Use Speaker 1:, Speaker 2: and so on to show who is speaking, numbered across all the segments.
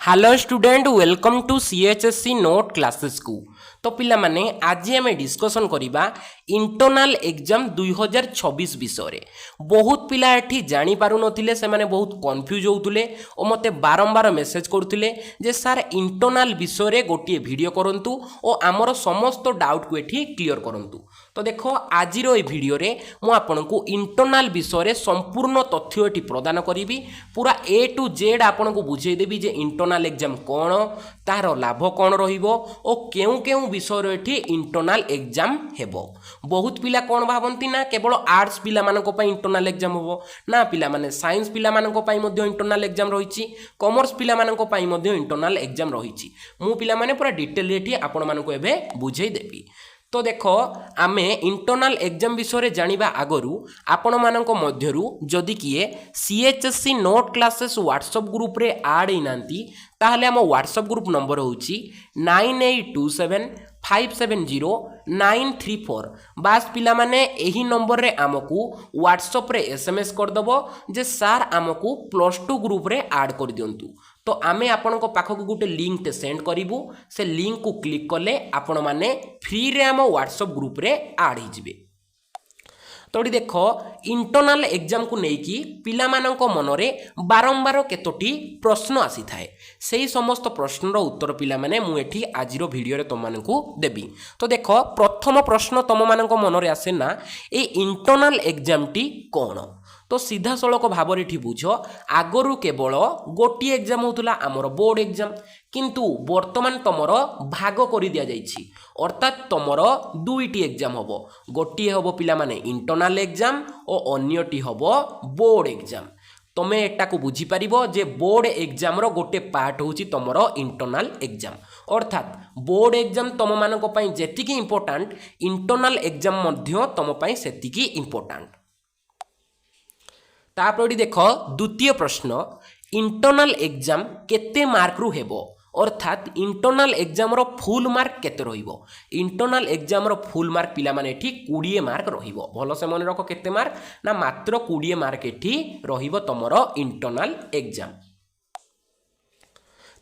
Speaker 1: Hello student welcome to CHSC note classes को। तो पिला माने आज आम डिस्कसन करिबा इंटरनल एग्जाम 2026 विषय। बहुत पिला एठी जानी पारु नथिले, से माने बहुत कंफ्यूज होउतले और मते बारंबार मेसेज करथिले जे सर इंटरनल विषय रे गोटिए वीडियो करंतु और आमर समस्त डाउट को एठी क्लियर करंतु। तो देखो आज ए वीडियो रे मु आपनकु इंटरनल विषय रे संपूर्ण तथ्य एठी प्रदान करिवि। पूरा ए to Z आपनकु बुझेई Devi J internal exam कोन, तार लाभ कोन रहिबो और केउ केउ विषय एठी इंटरनल एग्जाम हेबो। बहुत पिला कोन भाबंती ना केवल आर्ट्स पिला मानको पई इंटरनल एग्जाम होबो ना, पिला माने साइंस पिला मानको पई मध्ये इंटरनल एग्जाम रहिछि, कॉमर्स पिला मानको पई मध्ये इंटरनल एग्जाम रहिछि। मु पिला माने पूरा डिटेल एठी आपण मानको एबे बुझेई देबी। तो देखो आमे इंटरनल एग्जाम विषय जानिबा आगरु आपण माननको मध्यरु जदि किए सीएचएससी नोट क्लासेस व्हाट्सएप ग्रुप रे ऐड होइनांती ताहले हम व्हाट्सएप ग्रुप नंबर होउची 9827570934। बास पिला माने एही नंबर रे आमकू व्हाट्सएप रे एसएमएस कर दबो जे सर आमकू +2 ग्रुप रे ऐड कर दियंतु। तो आमे आपण को पाखक गोटे लिंक सेंड करिवु, से लिंक को क्लिक कले आपण माने फ्री रे आम व्हाट्सएप ग्रुप रे ऐड हो जिवे। तो देखो इंटरनल एग्जाम को लेकिन पिला माननको मनरे बारंबार केतोटी प्रश्न आसी थाए, सेही समस्त प्रश्नर उत्तर पिला माने मु एठी आजिरो वीडियो रे तुम माननको देबी। तो देखो प्रथम प्रश्न तुम माननको मनरे आसे ना ए इंटरनल एग्जाम टी कोन। तो सीधा सड़क भाव में बुझ आगरू केवल गोटे एग्जाम होता आमर बोर्ड एग्जाम, किंतु वर्तमान तुमर भाग कर दि जाइछि, अर्थात तुमर दुईटी एग्जाम हम, गोटे हम पिला माने इंटरनल एग्जाम और अन्यटी हम बोर्ड एग्जाम। तुमे एटा को बुझी पारिबो जे बोर्ड एग्जाम रो गोटे पार्ट होची तुमर इंटरनल एग्जाम, अर्थात बोर्ड एग्जाम तुम मानक पई जेतिकी इंपोर्टेंट इंटरनल एग्जाम मध्य तुम पई सेतिकी इंपोर्टेंट। तापर देख द्वितीय प्रश्न, इंटरनल एग्जाम केते मार्क रु हेबो, अर्थात इंटरनल एग्जाम रो फुल मार्क केते रहिबो। इंटरनल एग्जाम रो फुल मार्क पिला माने एठी 20 मार्क रहिबो। भलो से मन रख केते मार्क ना, मात्र 20 मार्क एठी रहिबो तमरो इंटरनल एग्जाम।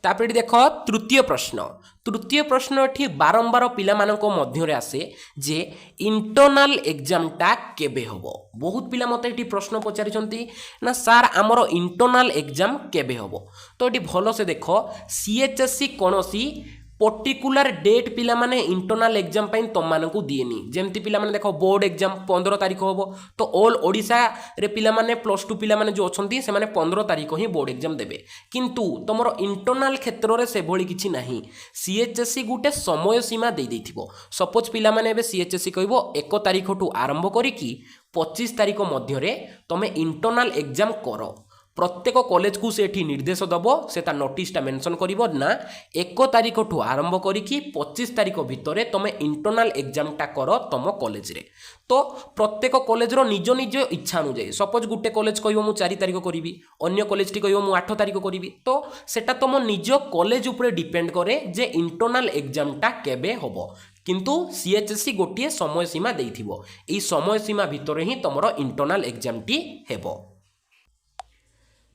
Speaker 1: तापर देख तृतीय प्रश्न, तृतीय प्रश्न एठी बारंबार पिला माननको मध्य रे आसे जे इंटरनल एग्जाम टा केबे होबो। बहुत पिला मते एठी प्रश्न पचारिछंती ना सर आमर इंटरनल एग्जाम केबे होबो। तो एठी भलो से देख सीएचएससी कोनोसी पर्टिकुलर डेट पिला माने इंटरनल एग्जाम पई तुम मानकू दिएनी। जेमती पिला माने देखो बोर्ड एग्जाम 15 तारिख होबो, तो ऑल ओडिशा रे पिला माने +2 पिला माने जो अछंती से माने 15 तारिख ही बोर्ड एग्जाम देबे, किंतु तुमरो इंटरनल क्षेत्र रे से भली किछि नाही। सीएचएससी गुटे समय सीमा दे देथिबो। सपोज पिला माने एबे सीएचएससी कहबो 1 तारिख ठू आरंभ करी कि 25 तारिख मध्य रे तमे इंटरनल एग्जाम करो। प्रत्येक कॉलेज को से निर्देश दबो, से ता नोटिसटा मेंशन करिवो ना 1 तारिख ठू आरंभ करी कि 25 तारिख भितरे तमे इंटरनल एग्जाम टा करो तुम कॉलेज रे। तो प्रत्येक कॉलेज रो निज निज इच्छा अनुसार, सपोज गुटे कॉलेज कहबो मु 4 तारिख करिवि, अन्य कॉलेज टी कहबो मु 8 तारिख करिवि, तो सेटा तुम निज कॉलेज ऊपर डिपेंड करे जे इंटरनल एग्जाम टा केबे होबो। किंतु सीएचएससी गोटे समय सीमा देइथिबो, एई समय सीमा भितरे ही तुमरो इंटरनल एग्जाम टी हेबो।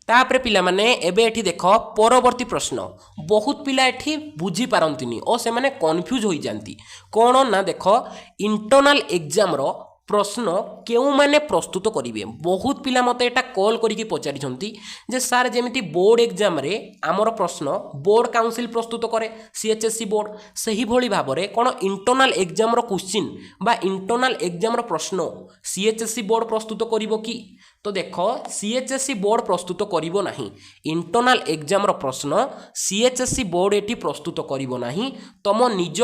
Speaker 1: तापरे पिला माने एबे एठी देखो परवर्ती प्रश्न, बहुत पिला एठी बुझी पारंतिनी और से माने कंफ्यूज होई जानती। कोन ना देखो इंटरनल एग्जाम रो प्रश्न केउ माने प्रस्तुत करिवे। बहुत पिला मते एटा कॉल करिके पचारि छंती जे सर जेमिति बोर्ड एग्जाम रे आमर प्रश्न बोर्ड काउंसिल प्रस्तुत करे सीएचएससी बोर्ड, सही भली भाबरे कोन इंटरनल एग्जाम रो क्वेश्चन बा इंटरनल एग्जाम रो प्रश्न सीएचएससी बोर्ड प्रस्तुत करिवो कि। तो देखो सीएचएससी बोर्ड प्रस्तुत करिवो नाही। इंटरनल एग्जाम रो प्रश्न सीएचएससी बोर्ड एठी प्रस्तुत करिवो नाही, तम निज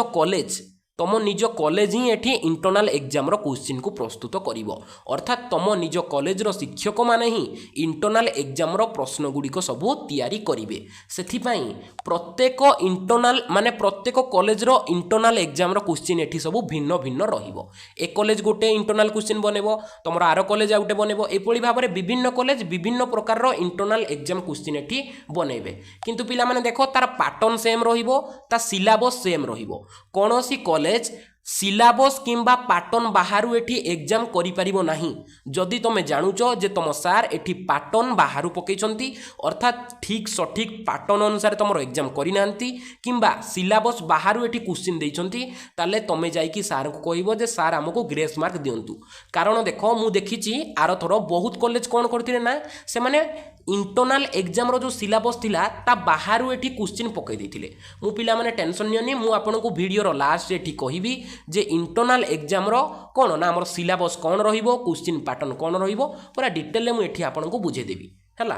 Speaker 1: कॉलेज ही एठी इंटरनल एग्जाम रो क्वेश्चन को प्रस्तुत करिवो। अर्थात तम निज कॉलेज रो शिक्षक माने ही इंटरनल एग्जाम रो प्रश्न गुड़िक सबू तैयारी करिवे। सेथि पई प्रत्येक इंटरनल माने प्रत्येक कॉलेज रो इंटरनल एग्जाम रो क्वेश्चन एठी सबू भिन्न भिन्न रहिवो। एक कॉलेज गोटे इंटरनल क्वेश्चन बनेबो, तमरो आरो कॉलेज आउटे बनेबो, एपळी भाबरे विभिन्न कॉलेज विभिन्न प्रकार रो इंटरनल एग्जाम क्वेश्चन एठी बनेबे। किंतु पिला माने देखो तार पैटर्न सेम रहिबो, ता सिलेबस सेम रहिबो। कोनोसी कॉलेज सिलाबस किंबा पैटर्न बाहर एठी एग्जाम करि परिबो नाही जदि तुम जानुचो जे तुम सार एठी पैटर्न बाहर पकईचंती अर्थात ठीक सठिक पैटर्न अनुसार तुम एग्जाम करिनांती किंबा सिलाबस बाहर एठी क्वेश्चन देइचंती ताले तुम जाइकी सार को कहबो जे सार हमको ग्रेस मार्क दियंतु कारण देखो मु देखिची आर थरो बहुत कॉलेज कोन करथिले ना से माने इंटरनल एग्जाम रो जो सिलेबस थिला ता बाहर एठी क्वेश्चन पकई देथिले मु पिला माने टेंशन नियनी मु आपन को वीडियो रो लास्ट एठी कहिबी जे इंटरनल एग्जाम रो कोन ना हमर सिलेबस कोन रहिबो क्वेश्चन पैटर्न कोन रहिबो पूरा डिटेल मु एठी आपन को बुझे देबी हला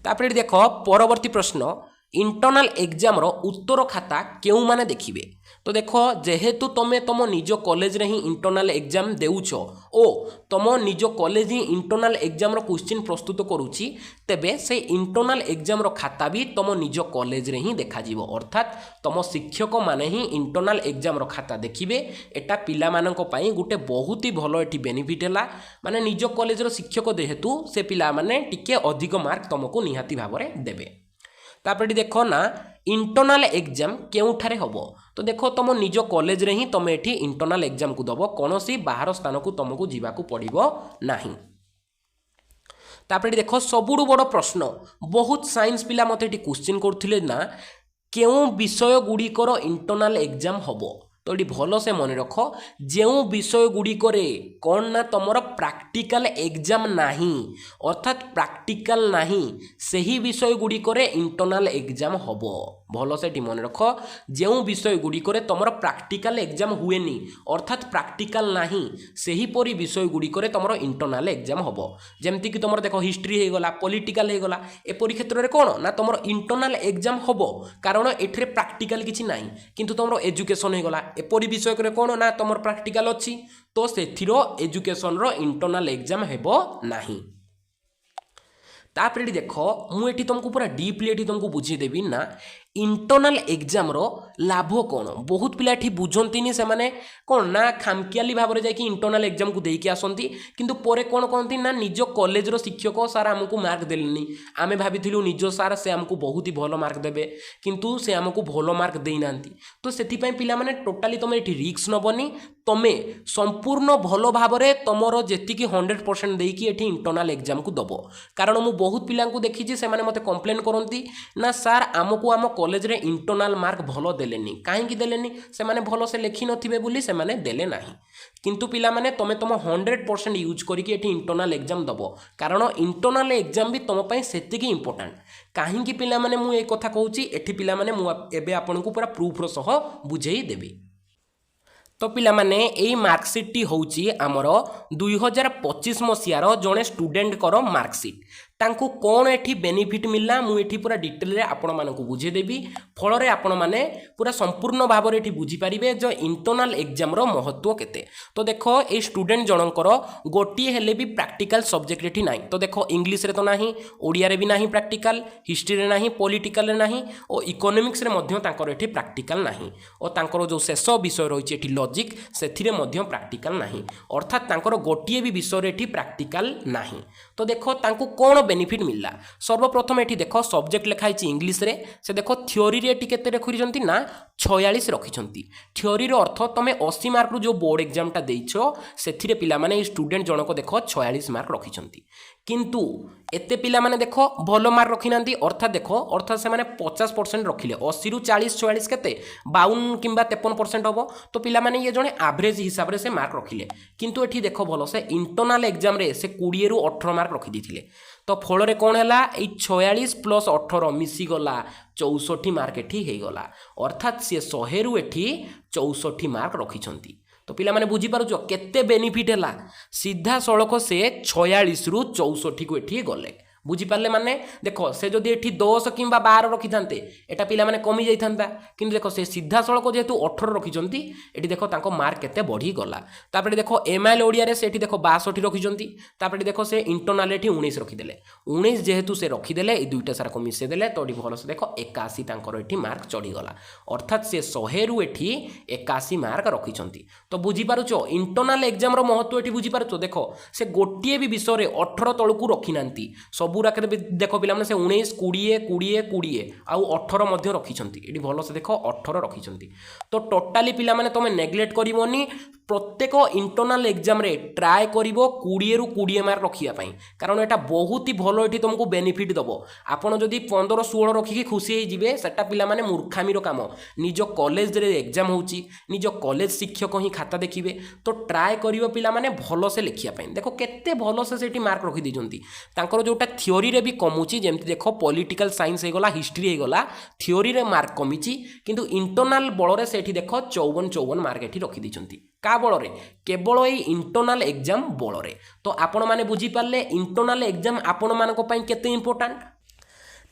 Speaker 1: तापरे देखो परवर्ती प्रश्न इंटरनल एग्जाम रो उत्तर खाता केउ माने देखिबे तो देखो जेहेतु तुम तुम निज कॉलेज रे ही इंटरनल एग्जाम देउछो ओ तुम निज कॉलेज ही इंटरनल एग्जाम रो क्वेश्चन प्रस्तुत करूची तेबे से इंटरनल एग्जाम रो खाता भी तुम निज कॉलेज रे ही देखा जीवो अर्थात तुम शिक्षक माने ही इंटरनल एग्जाम रो खाता देखिबे एटा पिला माननको पई गुटे बहुत ही भलो एठी बेनिफिट हला माने निज कॉलेज रो शिक्षक देहेतु से पिला माने टिके अधिक मार्क तुमको निहाती भाबरे देबे तापरे देखो ना इंटरनल एग्जाम केउठारे हबो तो देखो तुम निज कॉलेज रे ही तुम एठी इंटरनल एग्जाम को दबो कोनोसी बाहर स्थान को तुमको जीवाकू पड़िबो नाही तापरे देखो सबुडु बड़ प्रश्न बहुत साइंस पिला मते एठी क्वेश्चन करथिले ना केउ विषय गुडीकर इंटरनल एग्जाम हबो तो ये भल से मन रख जो विषय गुड़िक कौन ना तुम प्रैक्टिकल एग्जाम नहीं अर्थात प्रैक्टिकल नहीं से ही विषय गुड़िक इंटरनल एग्जाम हम भल से मन रख जो विषय गुड़िक तुम प्रैक्टिकल एग्जाम हुए अर्थात प्रैक्टिकल नहीं से ही परी विषय गुड़िक तुम इंटरनल एग्जाम हम जमती कि तुम देख हिस्ट्री होगला पॉलिटिकल होगला एपरी क्षेत्र में कौन ना तुम इंटरनल एग्जाम हम कारण एठरे प्रैक्टिकल किसी ना किंतु तुम एजुकेशन होगला एपरी विषय कौन ना तुम प्रैक्टिकल अच्छी तो से एजुकेशन रो इंटरनल एग्जाम हेबो नाही तापर देख मुझे तुमको पूरा डीपली तुमको बुझेदेवी ना इंटरनल एग्जाम रो लाभ कौन बहुत पिला एठी बुझंतीनी से माने कौन ना खामकियाली भाव में जाकि इंटरनल एग्जाम को देकी आसंती किंतु परे कौन कहती ना निज कॉलेज रो शिक्षक सार आमको मार्क देलेनी आमे भाबिथिलु निज सार से आमको बहुत ही भलो मार्क देबे किंतु से आमको भलो मार्क देई नांती तो सेति पई पिला माने टोटाली तमे एठी रिस्क नबनी तमे संपूर्ण भलो भाव में तमरो जेतिकी 100% देकी एठी इंटरनल एग्जाम को दबो कारण मु बहुत पिला को देखी से माने मते कंप्लेन करंती ना सार आमको आम कॉलेज रे इंटरनल मार्क भलो देलेनी काहेकि देलेनी से माने भलो से लेखि नथिबे बोली से माने देले नाही किंतु पिला माने तमे तम 100% यूज करिके एठी इंटरनल एग्जाम दबो कारण इंटरनल एग्जाम भी तम पई सेतिकी इंपोर्टेंट काहेकि पिला माने मु ए कथा कहूची एठी पिला माने मु एबे आपनको पूरा प्रूफ रो सह बुझेई देबी तो पिला माने एई मार्कशीट टी होउची हमर 2025 मसियार जणे स्टूडेंट कर मार्कशीट तांको कौन एठी बेनिफिट मिलला मु एठी पूरा डिटेल रे आपण मानकु बुझे देबी फल रे आपण माने पूरा संपूर्ण भाव रे एठी बुझी परिबे जो इंटरनल एग्जाम रो महत्व केते तो देखो ए स्टूडेंट जनकर गोटी हेले भी प्रैक्टिकल सब्जेक्ट एठी नाही तो देखो इंग्लिश रे तो नाही ओडिया रे भी नाही प्रैक्टिकल हिस्ट्री रे नाही पॉलिटिकल रे नाही और इकोनॉमिक्स रे मध्य तांकर एठी प्रैक्टिकल नाही और तांकर जो शेष विषय रहिछि एठी लॉजिक सेथिरे मध्य प्रैक्टिकल नाही अर्थात तांकर गोटी भी विषय रे एठी प्रैक्टिकल नाही तो देखो तांको कौन बेनिफिट मिलला सर्वप्रथम एठी देखो सब्जेक्ट लिखाई इंग्लिश रे से देखो थ्योरी रे एठी केते रखिजंती ना 46 रखिजंती थ्योरी रो अर्थ तमे 80 मार्क रो जो बोर्ड एग्जाम टा देइछो सेथिरे पिला माने स्टूडेंट जनको देखो 46 मार्क रखिजंती किंतु एते पिला माने देखो भलो मार्क रखिनांती अर्थात देखो अर्थात से माने 50% रखिले 80 रु 40 44 केते 52 किंबा 53% हबो तो पिला माने ये जणे एवरेज हिसाब रे से मार्क रखिले किंतु एठी देखो भलो से इंटरनल एग्जाम रे से 20 रु 18 मार्क रखि दिथिले तो फल रे कोन हैला ए 46 प्लस 18 मिसी गला 64 मार्क एठी हे गला अर्थात से 100 रु एठी 64 मार्क रखिछंती तो पिला माने बुझी पारुछो केते बेनिफिट हैला सीधा सड़क से 46 रु 64 को एठी गले बुझी पारले माने देखो से जदि एठी 10 किंबा 12 रखि थांते एटा पिला माने कमी जाई थांता किंतु देखो से सीधा सड़क जेतु 18 रखिजंती एठी देखो तांको मार्क केते बढ़ी गला तापरे देखो एमआईएल ओडिया रे से एठी देखो 62 रखिजंती तापरे देखो से इंटरनल एठी 19 रखि देले 19 जेहेतु से रखि देले ए दुईटा सारा को मिसे देले तो एठी भलो से देखो 81 तांकर एठी मार्क चढ़ी गला अर्थात से 100 रु एठी 81 मार्क रखिजंती तो बुझी पारुछो इंटरनल एग्जाम रो महत्व एठी बुझी पारुछो देखो से गोटिए भी विषय रे 18 तळकु रखिनांती सब सबुराक देख पे से 19 20 20 20 आउ 18 मध्य रखिंट ये भल से देख 18 रखिंट तो टोटाली पे तुम नेग्लेक्ट करनी प्रत्येक इंटरनाल एग्जाम रे ट्राए कर 20 रु 20 मार्क रखापी कारण यहाँ बहुत ही भल ये तुमको बेनिफिट दब आपड़ जदि 15 16 रखिकी खुशी होइए सेटा पिला माने मूर्खामीर काम निज कॉलेज रे एग्जाम होची निज कॉलेज शिक्षक ही खाता देखिए तो ट्राए कर पिला माने भल से लिखापी देख केते भल से सेठी मार्क रखी देइछंती तांकर जोटा थ्योरी रे भी कमुची जेमति देख पॉलिटिकल साइंस होगला हिस्ट्री होगला थ्योरी रे मार्क कमिची किंतु इंटरनाल बल रे सेठी देख 54 मार्क एठी रखी देइछंती का बल रे केवल ये इंटरनाल एग्जाम बल रे तो आपण माने बुझी पारले इंटरनाल एग्जाम आपण मानको पई केते इंपोर्टेंट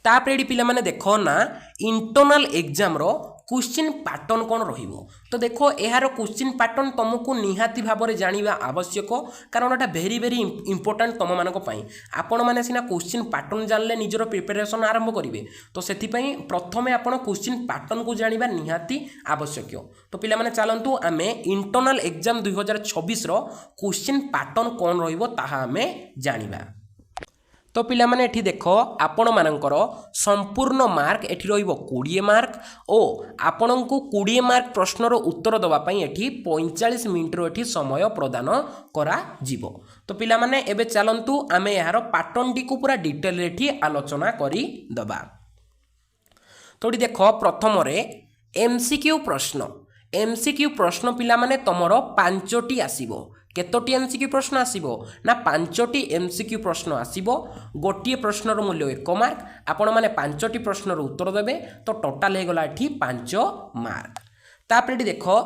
Speaker 1: तापरे एडी पिला माने देखो ना इंटरनाल एग्जाम रो क्वेश्चन पैटर्न कौन रहिबो तो देखो यार क्वेश्चन पैटर्न तुमको निहाती भाव में जानिबा आवश्यक कारण एटा वेरी वेरी इंपोर्टेंट तुम मानक पई आपण माने सिना क्वेश्चन पैटर्न जानले निजर प्रिपरेशन आरंभ करिवे तो सेथि पई प्रथमे आपण क्वेश्चन पैटर्न को जानिबा निहाती आवश्यक तो पिला माने चलंतु आमे इंटरनल एग्जाम 2026 रो क्वेश्चन पैटर्न कौन रहिबो ताहा आमे जानिबा तो पिला माने एठी देखो आपण मानकर संपूर्ण मार्क एठी रहिबो 20 मार्क ओ आपण को 20 मार्क प्रश्नर उत्तर दवा पई एठी 45 मिनिट रो एठी समय प्रदान करा जीवो तो पिला माने एबे चलंतु आमे यार पैटर्न टी को पूरा डिटेल एठी आलोचना करी दबा तो देखो प्रथम रे एमसीक्यू प्रश्न पिला माने तमरो 5टी आसीबो केतोटी एमसीक्यू प्रश्न आसीबो ना 5टी एमसीक्यू प्रश्न आसीबो गोटिए प्रश्नर मूल्य 1 मार्क आपण माने 5टी प्रश्नर उत्तर देबे तो टोटल हे गला एठी 5 मार्क तापर एठी देखो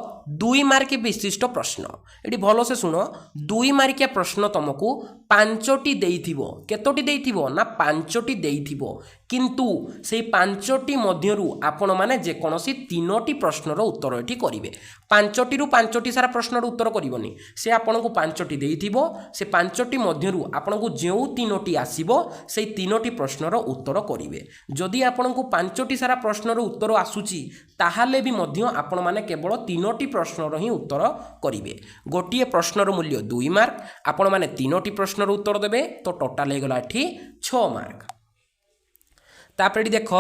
Speaker 1: 2 मार्क विशिष्ट प्रश्न एठी भलो से सुनो 2 मार्किया प्रश्न तुमको 5टी देइथिबो केतोटी देइथिबो ना 5टी देइथिबो किंतु से 5टी मध्यरु आपण माने जे कोनोसी 3टी प्रश्नर उत्तर एठी करिवे 5टी रु 5टी सारा प्रश्नर उत्तर करिवोनी से आपण को 5टी देइथिबो से 5टी मध्यरु आपण को जेउ 3टी आसीबो से 3टी प्रश्नर उत्तर करिवे जदि आपण को 5टी सारा प्रश्नर उत्तर आसुची ताहाले भी मध्य आपण माने केवल 3टी प्रश्नर ही उत्तर करिवे गोटिए प्रश्नर मूल्य 2 मार्क आपण माने 3टी प्रश्नर उत्तर देबे तो टोटल हे गला एठी 6 मार्क तापर देख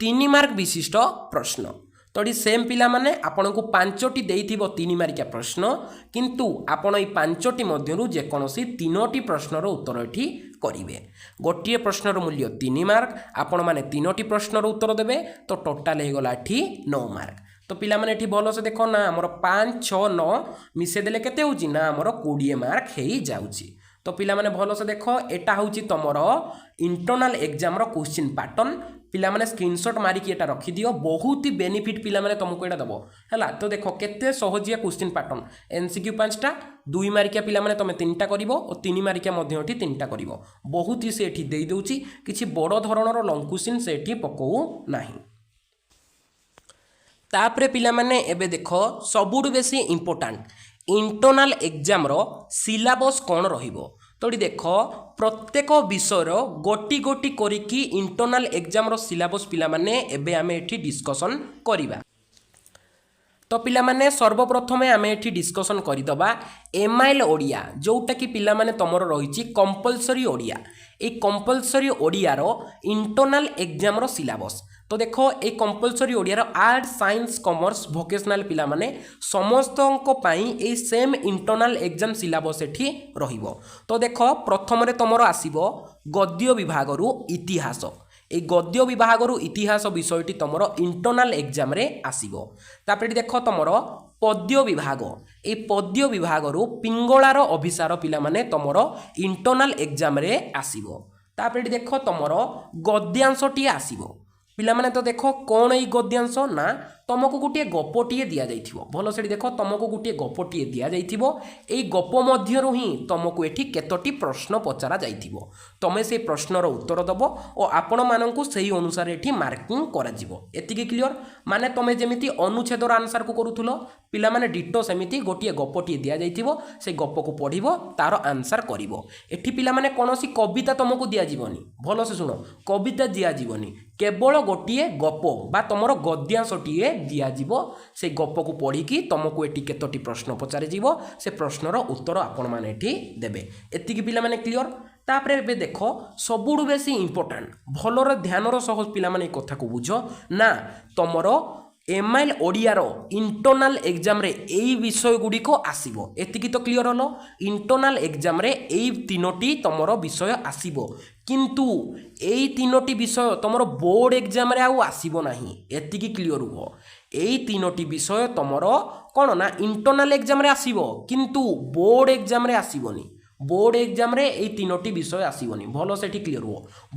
Speaker 1: 3 मार्क विशिष्ट प्रश्न तो सेम पिला माने आपन को 5टी देइथिबो 3 मार्किया प्रश्न किंतु आपन ए 5टी मध्यरु जे कोनोसी 3टी प्रश्नर उत्तर एठी करिवे गोटिए प्रश्नर मूल्य 3 मार्क आपण माने 3टी प्रश्नर उत्तर देबे तो टोटल हे गला एठी 9 मार्क तो पिला माने एठी भलो से देखो ना हमर 5 6 9 मिसे देले केते होची ना हमर 20 मार्क हेई जाउची तो पिला माने भलो से देखो एटा होची तमरो इंटरनल एग्जाम रो क्वेश्चन पैटर्न पिला माने स्क्रीनशॉट मारी कि एटा रखी दियो बहुत ही बेनिफिट पिला माने तुमको एटा दबो हला तो देखो केते सहजिया क्वेश्चन पैटर्न एमसीक्यू 5टा 2 मार्किया पिला माने तमे 3टा करिवो और 3 मार्किया मध्ये एठी 3टा करिवो बहुत ही से एठी देई दोउची किछि बड़ धरणर लॉन्ग क्वेश्चन से एठी पकौ नाही तापरे पिला माने एबे देखो सबुडु बेसी इंपोर्टेंट इंटरनल एग्जाम रो सिलेबस कौन रहिबो तो देख प्रत्येक विषय गोटी गोटी करिकी इंटरनल एग्जाम रो सिलेबस पिला माने एबे आमे एठी डिस्कशन करिबा तो पिला माने सर्वप्रथमे आमे एठी डिस्कशन करिदबा एमआईएल ओडिया जोटा कि पिला माने तमरो रहिची कंपलसरी ओडिया ए कंपलसरी ओडिया रो इंटरनल एग्जाम रो सिलेबस तो देखो ये compulsory Odia art science commerce vocational पिला माने समस्तों पाई ए सेम इंटरनल एग्जाम सिलेबस एठी रहिबो तो देखो प्रथम रे तमरो आसीबो गद्य विभाग रु इतिहास ए गद्य विभाग रु इतिहास विषयटी तमरो इंटरनल एग्जाम रे आसीबो तापर देखो तमरो पद्य विभाग ए पद्य विभाग रु पिंगलार अभिसार पिला माने तमरो इंटरनल एग्जाम रे आसीबो तापर देखो तमरो गद्यांशटी आसीबो पिला माने तो देखो कौन ये गद्यांश ना तुमको गोटे गपटीए दि जाइथिबो भलो से देखो तुमको गोटे गपटीए दि जाइथिबो एई गप मध्यरु ही तुमको एठी केतोटी प्रश्न पचरा जाइथिबो तमे से प्रश्नर उत्तर दबो और आपण माननकु सही अनुसार एठी मार्किंग करा जिवो एतिके क्लियर माने तमे जेमिति अनुच्छेदर आंसर को करूथुलो पिला माने डिटो सेमिति गोटे गपटीए दि जाइथिबो से गप को पढिबो तार आंसर करिवो एठी पिला माने कोनोसी कविता तुमको दिया जीवनी भलो से सुनो कविता दिया जीवनी केवल गोटे गप बा तुमर गद्यांशटीए दिज्व से गप को पढ़ी तुमको ये केतोटी प्रश्न पचार से प्रश्नर उत्तर आपण मैंने देवे एतिकी पिला माने क्लियर तापर एबे देख सबुठु बेसी इंपोर्टाट भलर ध्यानर सह पिला माने कथा को बुझ ना तुमर एमआईएल ओडियार इंटरनाल एग्जाम रे एई विषय गुड़िक आसीबो एतिकी तो क्लियर हलो इंटरनाल एग्जाम रे एई तीनोटी तुमर विषय आसीबो किंतु एई तीनोटी विषय तुमर बोर्ड एग्जाम रे आउ आसीबो नाही एतिकी क्लियर हो एई तीनोटी विषय तुमर कोन ना इंटरनाल एग्जाम रे आसीबो किंतु बोर्ड एग्जाम रे आसीबोनी बोर्ड एग्जाम रे एई तीनोटी विषय आसीबोनी भलो सेठी क्लियर हो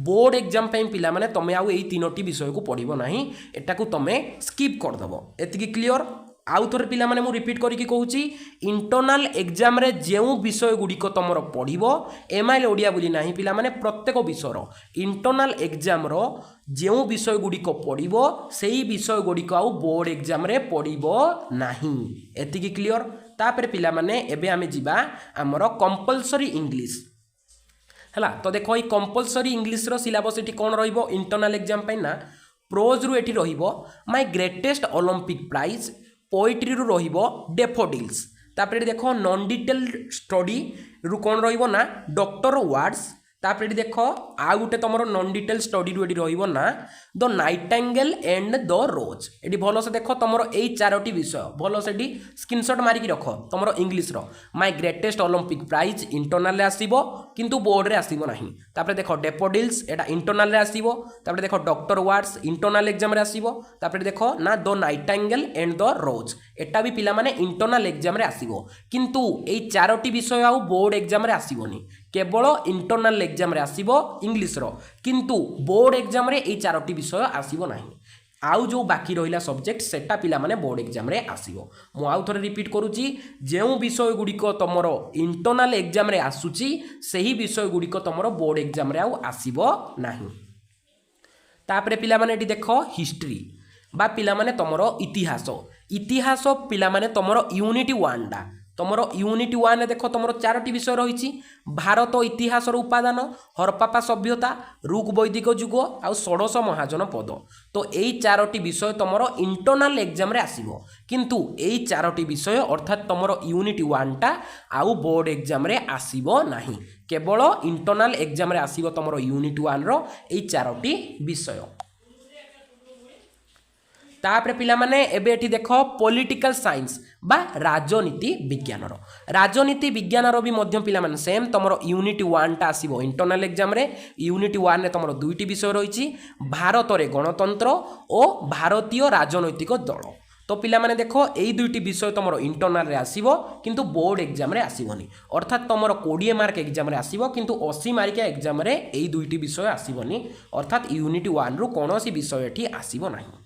Speaker 1: बोर्ड एग्जाम पे पिला माने तमे आउ एई तीनोटी विषय को पढिबो नाही एटा को तमे स्किप कर दबो एतिकी क्लियर आउ थोर पिला माने मु रिपीट करिकि कहूची इंटरनाल एग्जाम रे जेउ विषय गुडीको तमरो पढिबो एमआईएल ओडिया बुली नाही पिला माने प्रत्येक विषय रो इंटरनाल एग्जाम रो जेउ विषय गुडीको पढिबो सेही विषय गुडीको आउ बोर्ड एग्जाम रे पढिबो नाही एतिकी क्लियर तापर पिला माने एबे आमे जिबा हमरो कंपलसरी इंग्लिश हला तो देखो ई कंपलसरी इंग्लिश रो सिलेबस एठी कोन रहिबो इंटरनल एग्जाम पे ना प्रोज रु एठी रहिबो my greatest Olympic prize poetry रु रहिबो डेफोडिल्स तापर देखो नॉन डिटेल स्टडी रु कोन रहिबो ना डॉक्टर वर्ड्स तापर देखो आ गुटे तुमरो नॉन डिटेल स्टडी रु एठी रहिबो ना द नाइटिंगेल एंड द रोज एठी भलो से देखो तुमरो एई चारोटी विषय भलो सेठी स्क्रीनशॉट मारी की रखो तुमरो इंग्लिश रो my greatest Olympic prize internal रे आसीबो किंतु बोर्ड रे आसीबो नाही तापर देखो डेफोडिल्स एटा इंटरनल रे आसीबो तापर देखो डॉक्टर वर्ड्स इंटरनल एग्जाम रे आसीबो तापर देखो ना द नाइटिंगेल एंड द रोज एटा भी पिला माने इंटरनल एग्जाम रे आसीबो किंतु एई चारोटी विषय आउ बोर्ड एग्जाम रे आसीबोनी केवल इंटरनल एग्जाम रे आसीबो इंग्लिश रो किंतु बोर्ड एग्जाम रे एई चारोटी विषय आसीबो नाही आउ जो बाकी रहिला सब्जेक्ट सेटा पिला माने बोर्ड एग्जाम रे आसीबो मु आउ थोरे रिपीट करूची जेउ विषय गुडीको तमरो इंटरनल एग्जाम रे आसुची सेही विषय गुडीको तमरो बोर्ड एग्जाम रे आउ आसीबो नाही तापरे पिला माने एटी देखो हिस्ट्री बा पिला माने तमरो इतिहास इतिहास पिला माने तमरो यूनिट 1 डा तमरो यूनिट 1 देखो तमरो चारोटी विषय रही भारत इतिहास उपादान हरप्पा सभ्यता रुक वैदिक जुग आउ षोडश महाजन पद तो यही चारोटी विषय तमरो इंटरनल एग्जाम रे आसीबो किंतु यही चारोटी विषय अर्थात तमरो यूनिट 1 टा आउ बोर्ड एग्जाम रे आसीबो नाही केवल इंटरनल एग्जाम रे आसीबो तमरो यूनिट 1 रो यही चारोटी विषय तापर पिला माने एबे एठी देखो पॉलिटिकल साइंस बा राजनीति विज्ञान रो राजनीति विज्ञान रो भी मध्य पिला माने सेम तमरो यूनिट 1 टा आसीबो इंटरनल एग्जाम रे यूनिट 1 रे तमरो दुईटी विषय रहिछि भारत रे गणतंत्र ओ भारतीय राजनैतिक दल तो पिला माने देखो एई दुईटी विषय तमरो इंटरनल रे आसीबो किंतु बोर्ड एग्जाम रे आसीबोनी अर्थात तमरो 20 मार्क एग्जाम रे आसीबो किंतु 80 मार्क एग्जाम रे एई दुईटी विषय आसीबोनी अर्थात यूनिट 1 रो कोनोसी विषय एठी आसीबो नाही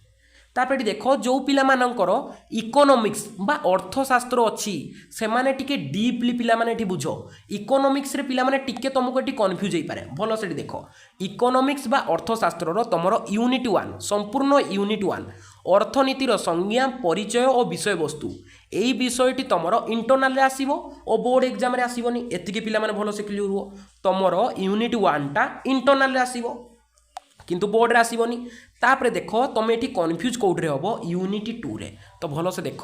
Speaker 1: तापर देखो जो पिला मानकर इकोनॉमिक्स बा अर्थशास्त्र अच्छी से माने टिके डीपली पिला माने एठी बुझो इकोनॉमिक्स रे पिला माने टिके तुमको एठी कंफ्यूज होई पारे भलो से देखो इकोनॉमिक्स बा अर्थशास्त्र रो तमरो यूनिट 1 संपूर्ण यूनिट 1 अर्थनीतिर संज्ञा परिचय और विषय वस्तु एई विषयटी तमरो इंटरनल रे आसीबो और बोर्ड एग्जाम रे आसीबोनी एतिके पिला माने भलो से क्लियर हो तमरो यूनिट 1 टा इंटरनल रे आसीबो किंतु बोर्ड रे आसीबोनी तापर देखो तुम ये कन्फ्यूज कौटे हम यूनिट 2 रे तो भल से देख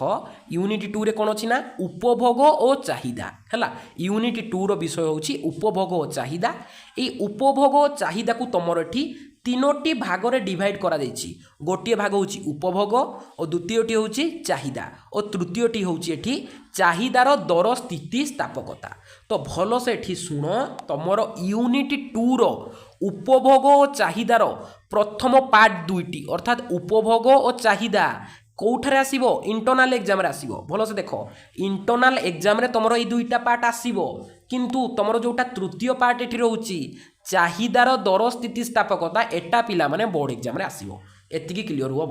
Speaker 1: यूनिट 2 रे कौन अच्छी ना उपभोग और चाहिदा है यूनिट 2 रो विषय होची उपभोग और चाहिदा ये उपभोग और चाहिदा को तुम ये तीनोटी भाग रे डिवाइड करा जायछि गोटे भाग होची उपभोग और द्वितीयटी होची चाहिदा और तृतीयटी होची एठी चाहिदार दर स्थिति स्थापकता तो भल से एठी सुन तमरो यूनिट 2 रो उपभोग और चाहिदार प्रथम पार्ट दुईटी अर्थात उपभोग और चाहिदा कौठारे आसीबो इंटरनल एग्जाम रे आसीबो भलो से देखो इंटरनल एग्जाम रे तमरो ई दुईटा पार्ट आसीबो किंतु तमरो जोटा तृतीय पार्ट एठी रहउची चाहिदार दर स्थिति स्थापकता एटा पिला माने बोर्ड एग्जाम रे आसीबो एतिकी क्लियर हुआ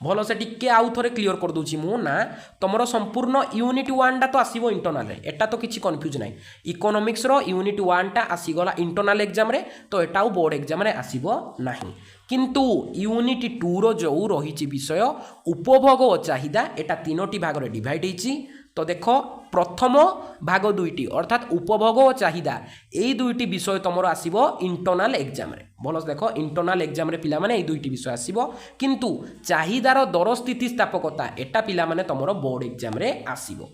Speaker 1: भलो से टिके आउ थोरे क्लियर कर दूची मु ना तमरो संपूर्ण यूनिट 1 टा तो आसीबो इंटरनल रे एटा तो किछि कंफ्यूज नाही इकोनॉमिक्स रो यूनिट 1 टा आसीगला इंटरनल एग्जाम रे तो एटाउ बोर्ड एग्जाम रे आसीबो नाही किंतु यूनिट 2 रो जो रहिछि विषय उपभोग और चाहिदा एटा तीनोटी भाग रे डिवाइड हेछि तो देखो प्रथम भाग दुईटी अर्थात उपभोग और चाहिदा यही दुईटी विषय तुमर आसीबो इंटरनल एग्जाम रे भलो देखो इंटरनल एग्जाम रे पिला माने ए दुईटी विषय आसीबो किंतु चाहिदार दर स्थिति स्थापकता एटा पिला माने तुमर बोर्ड एग्जाम रे आसीबो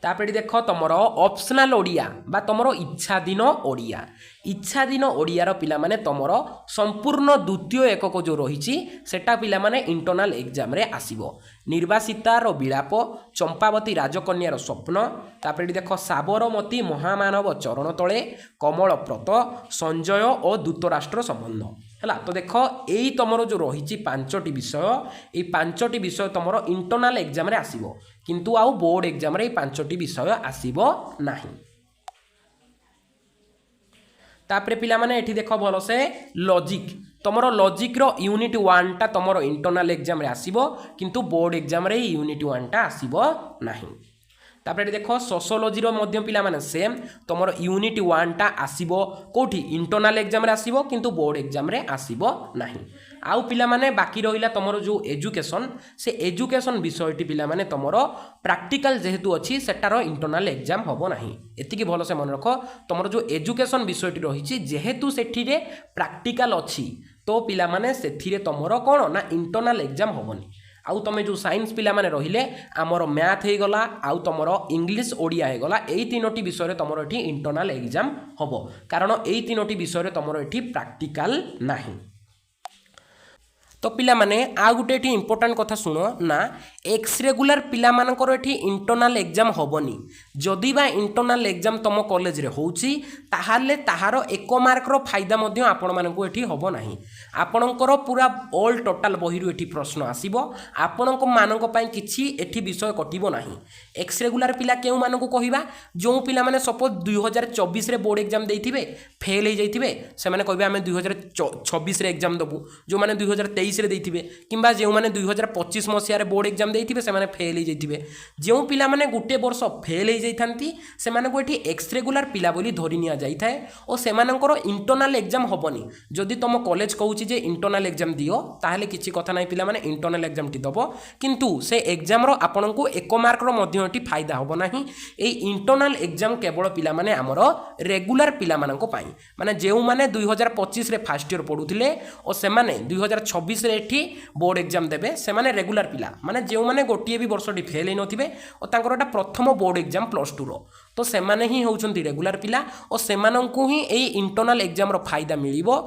Speaker 1: तापर देख तुम ऑप्शनल ओडिया बा तुम इच्छाधीन ओडिया इच्छाधीन ओडियार पिला माने तुमर संपूर्ण द्वितीय एकक जो रही सेटा पिला माने इंटरनल एग्जाम रे आसीबो निर्वासितार विलाप चंपावती राजकन्यार स्वप्न तापर देख साबरमती महामानव चरण तले कमलप्रत संजय और दूतराष्ट्र संबंध है तो देख यही तुम जो रही पांचटी विषय ये पांचटी विषय तुम इंटरनल एग्जाम रे आसीबो किंतु आउ बोर्ड एग्जाम रे पांचटी विषय आसीबो नाही तापरे पिला माने एठी देख भल से लॉजिक तुमर लॉजिक रो यूनिट 1 टा तुमर इंटरनल एग्जाम रे आसीबो किंतु बोर्ड एग्जाम रे यूनिट 1 टा आसीबो नाही तापरे देख सोशियोलॉजी रो मध्य पिला माने सेम तुमर यूनिट 1 टा आसीबो कोठी इंटरनल एग्जाम रे आसीबो किंतु बोर्ड एग्जाम रे आसीबो नाही आउ पिला माने बाकी रहिला तुमर जो एजुकेशन से एजुकेशन विषयटी पिला माने तुमर प्रैक्टिकल जेहेतु अछि सेटार इंटरनल एग्जाम होबो नाही एतिकी भलो से मन रख तुमर जो एजुकेशन विषयटी रहिछि जेहेतु सेठी रे प्रैक्टिकल अछि तो पिला माने सेठी रे तुमर कोन ना इंटरनल एग्जाम होबोनी आउ तुम जो साइंस पिला माने रहिले आमर मैथ हो गला आउ तुमर इंग्लिश ओडिया हो गला एई तीनोटी विषय तुमर एठी इंटरनल एग्जाम होबो कारण एई तीनोटी विषय तुमर एठी प्रैक्टिकल नाही तो पिला माने आ गुटे एठी इंपोर्टेंट कथा सुनो ना एक्स रेगुलर पिला मानकर एठी इंटरनल एग्जाम होबनी जदि बा इंटरनल एग्जाम तुम कॉलेज रे होउची ताहाले ताहार एक मार्क रो फायदा मध्य आपण मानकु एठी होबो नाही आपणकर पूरा ऑल टोटल बही रु एठी प्रश्न आसीबो आपणक मानक पय किछि एठी विषय कटिबो नाही एक्स रेगुलर पिला केउ मानकु कहिबा जो पिला माने सपोज 2024 रे बोर्ड एग्जाम देइथिबे फेल हे जाइथिबे से माने कहबे हमें 2026 रे एग्जाम दबु जो माने 2023 रे देइथिबे किंबा जे माने 2025 मसिया रे बोर्ड एग्जाम देइथिबे से माने फेल हे जाइथिबे जो पिला माने गुटे वर्ष फेल हे जाइथांती से माने को एठी एक्स रेगुलर पिला बोली धरि निया जाइथाय ओ से मानकर इंटरनल एग्जाम होबनी जदि तुम कॉलेज कहूची जे इंटरनल एग्जाम दियो ताहले किछि कथा नाही पिला माने इंटरनल एग्जाम टी दबो किंतु से एग्जाम रो आपनकु एक मार्क रो मध्य एठी फायदा होबो नाही ए इंटरनल एग्जाम केवल पिला माने हमरो रेगुलर पिला मानको पाई माने जेउ माने 2025 रे फर्स्ट ईयर पढुथिले ओ से माने 2026 रे एठी बोर्ड एग्जाम देबे से माने रेगुलर पिला माने जेउ माने गोटिए भी वर्षटी फेल हे नथिबे ओ तांकरटा प्रथम बोर्ड एग्जाम +2 रो तो से माने ही होउछंती रेगुलर पिला ओ से माननकु ही ए इंटरनल एग्जाम रो फायदा मिलिबो